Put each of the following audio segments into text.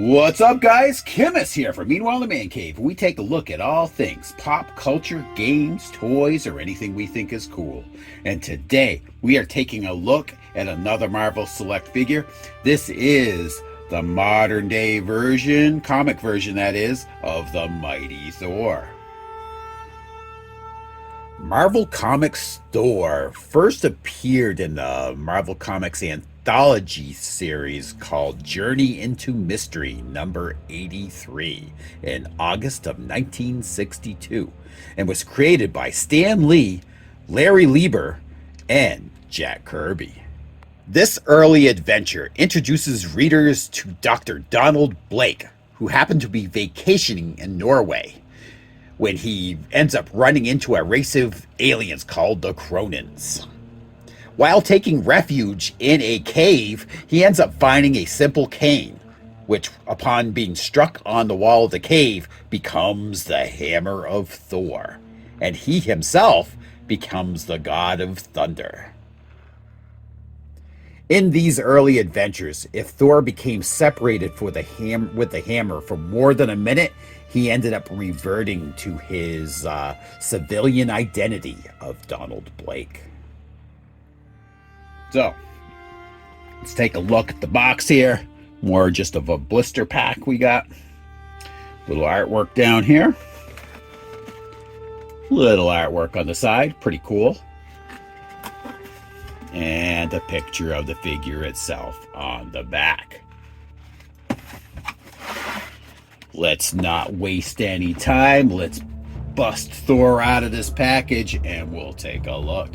What's up, guys? Kimmis here from Meanwhile in the Man Cave. We take a look at all things pop culture, games, toys, or anything we think is cool. And today we are taking a look at another Marvel Select figure. This is the modern day version, comic version that is, of the mighty Thor. Marvel Comics Thor first appeared in the Marvel Comics anthology series called Journey into Mystery number 83 in August of 1962 and was created by Stan Lee, Larry Lieber, and Jack Kirby. This early adventure introduces readers to Dr. Donald Blake, who happened to be vacationing in Norway when he ends up running into a race of aliens called the Cronins. While taking refuge in a cave, he ends up finding a simple cane, which, upon being struck on the wall of the cave, becomes the Hammer of Thor, and he himself becomes the god of thunder. In these early adventures, if Thor became separated with the hammer for more than a minute, he ended up reverting to his civilian identity of Donald Blake. So, let's take a look at the box here. More just of a blister pack we got. Little artwork down here. Little artwork on the side, pretty cool. And a picture of the figure itself on the back. Let's not waste any time. Let's bust Thor out of this package and we'll take a look.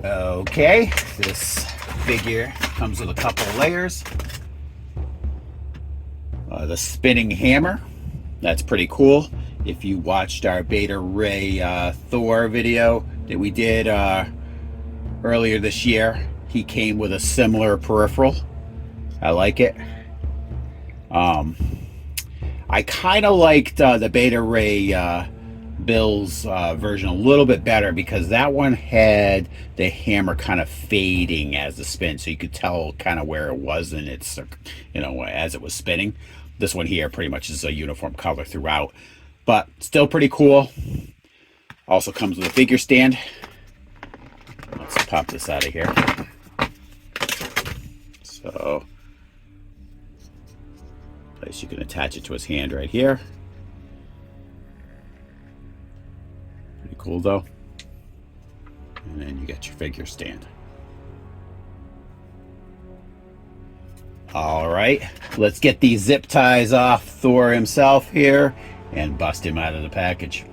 Okay, this figure comes with a couple of layers. The spinning hammer. That's pretty cool. If you watched our Beta Ray Thor video that we did earlier this year, he came with a similar peripheral. I like it. I kind of liked the Beta Ray Bill's version a little bit better because that one had the hammer kind of fading as the spin, so you could tell kind of where it was in its, as it was spinning. This one here pretty much is a uniform color throughout, but still pretty cool. Also comes with a figure stand. Let's pop this out of here. So, place you can attach it to his hand right here. Pretty cool though. And then you get your figure stand. All right, let's get these zip ties off Thor himself here and bust him out of the package.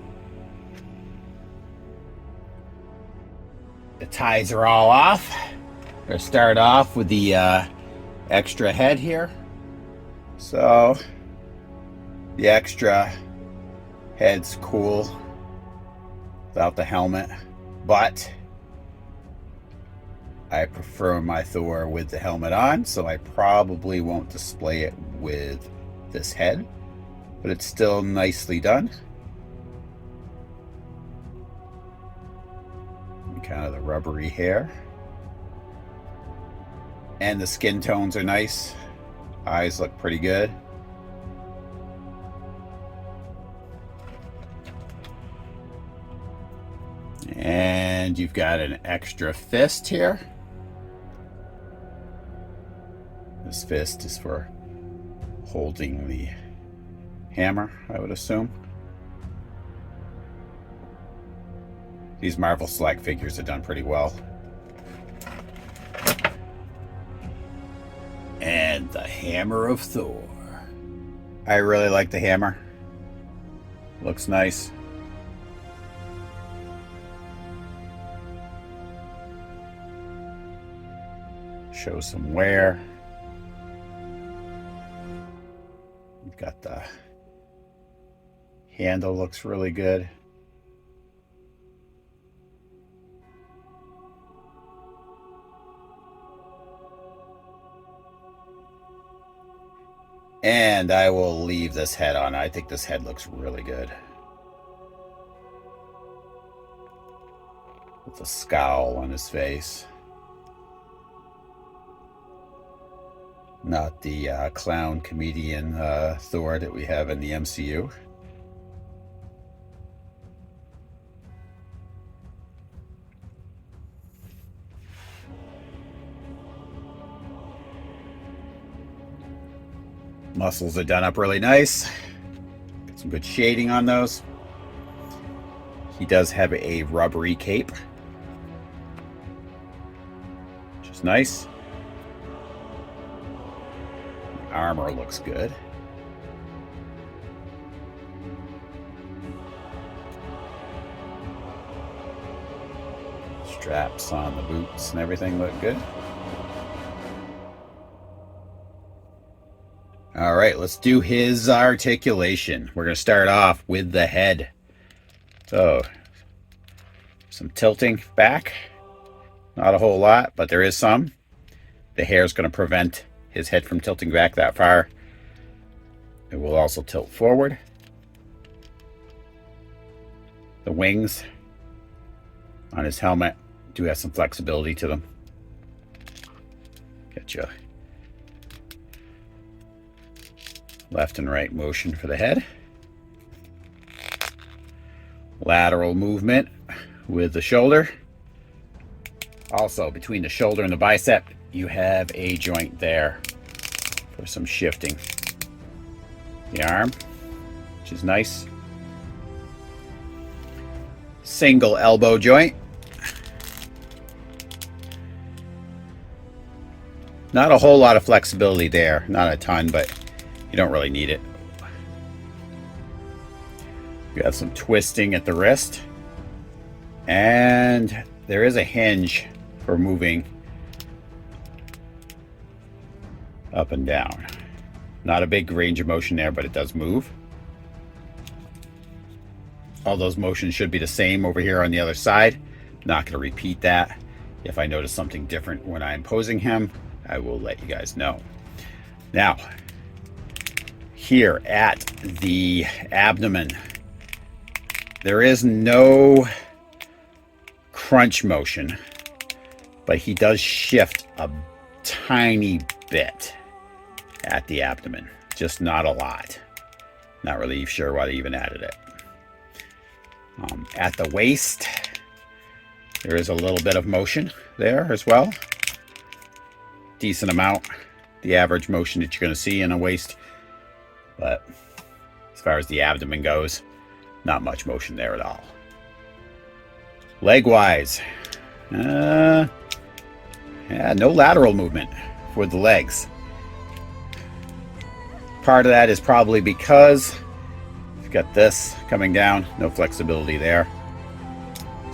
The ties are all off. We're gonna start off with the extra head here. So the extra head's cool without the helmet, but I prefer my Thor with the helmet on, so I probably won't display it with this head, but it's still nicely done. And kind of the rubbery hair. And the skin tones are nice. Eyes look pretty good. And you've got an extra fist here. This fist is for holding the hammer, I would assume. These Marvel Select figures are done pretty well. And the Hammer of Thor. I really like the hammer. Looks nice. Shows some wear. You've got the handle, looks really good. And I will leave this head on. I think this head looks really good. with the scowl on his face. Not the clown comedian Thor that we have in the MCU. Muscles are done up really nice. Got some good shading on those. He does have a rubbery cape, which is nice. The armor looks good. Straps on the boots and everything look good. All right, let's do his articulation. We're going to start off with the head. So, some tilting back. Not a whole lot, but there is some. The hair is going to prevent his head from tilting back that far. It will also tilt forward. The wings on his helmet do have some flexibility to them. Get you left and right motion for the head. Lateral movement with the shoulder. Also, between the shoulder and the bicep, you have a joint there for some shifting. The arm, which is nice. Single elbow joint. Not a whole lot of flexibility there, not a ton, but you don't really need it. You have some twisting at the wrist, and there is a hinge for moving up and down. Not a big range of motion there, but it does move. All those motions should be the same over here on the other side. Not going to repeat that. If I notice something different when I'm posing him, I will let you guys know. Now, here at the abdomen, there is no crunch motion, but he does shift a tiny bit at the abdomen. Just not a lot. Not really sure why they even added it. At the waist, there is a little bit of motion there as well. Decent amount. The average motion that you're going to see in a waist. But as far as the abdomen goes, not much motion there at all. Leg-wise, yeah, no lateral movement for the legs. Part of that is probably because you've got this coming down, no flexibility there.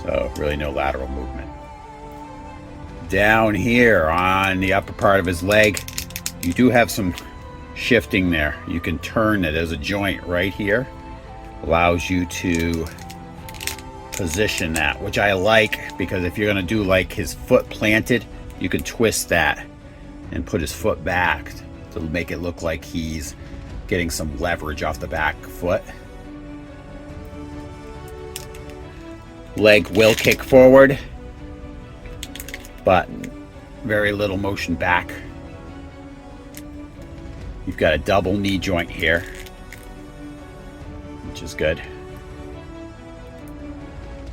So really no lateral movement. Down here on the upper part of his leg, you do have some shifting there. You can turn it as a joint right here. Allows you to position that, which I like, because if you're going to do like his foot planted, you can twist that and put his foot back to make it look like he's getting some leverage off the back foot. Leg will kick forward, but very little motion back. You've got a double knee joint here, which is good.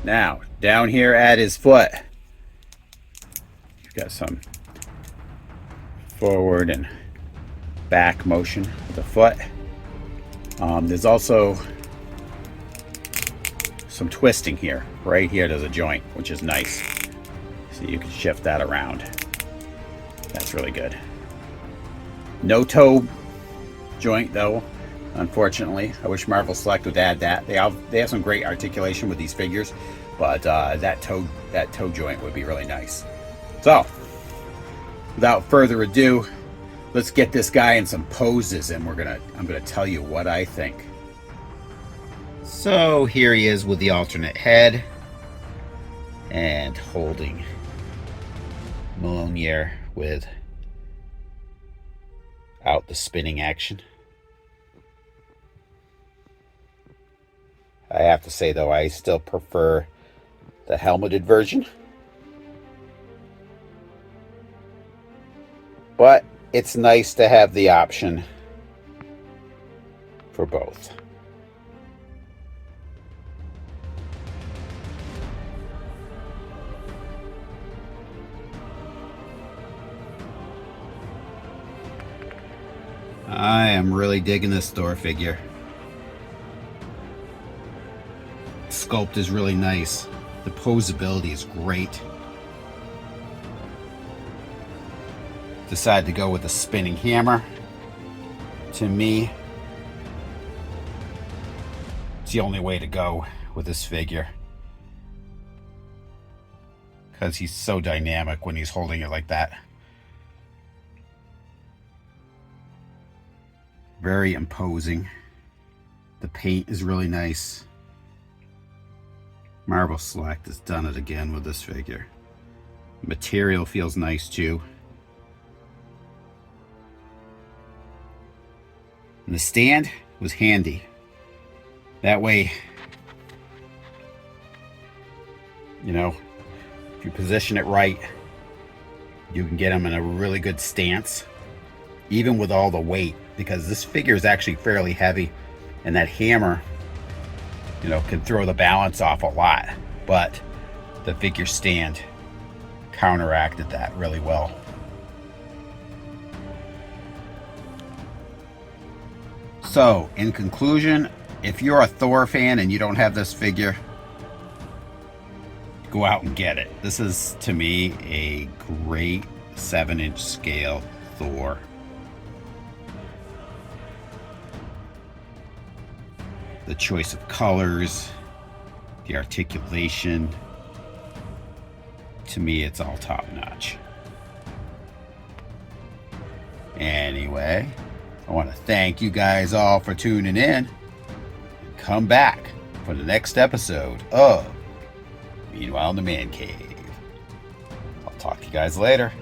Now, down here at his foot, you've got some forward and back motion with the foot. There's also some twisting here. Right here there's a joint, which is nice. So you can shift that around. That's really good. No toe joint though, unfortunately. I wish Marvel Select would add that. They have some great articulation with these figures, but that toe joint would be really nice. So, without further ado, let's get this guy in some poses, and I'm gonna tell you what I think. So here he is with the alternate head and holding Mjolnir with out the spinning action. I have to say though, I still prefer the helmeted version. but it's nice to have the option for both. I am really digging this Thor figure. Sculpt is really nice. The posability is great. Decided to go with a spinning hammer. To me, it's the only way to go with this figure, because he's so dynamic when he's holding it like that. Very imposing. The paint is really nice. Marble Select has done it again with this figure. Material feels nice too. And the stand was handy. That way, you know, if you position it right, you can get him in a really good stance, even with all the weight, because this figure is actually fairly heavy, and that hammer, you know, can throw the balance off a lot, but the figure stand counteracted that really well. So, in conclusion, if you're a Thor fan and you don't have this figure, go out and get it. This is, to me, a great 7-inch scale Thor. The choice of colors, the articulation, to me, it's all top notch. Anyway, I want to thank you guys all for tuning in. Come back for the next episode of Meanwhile in the Man Cave. I'll talk to you guys later.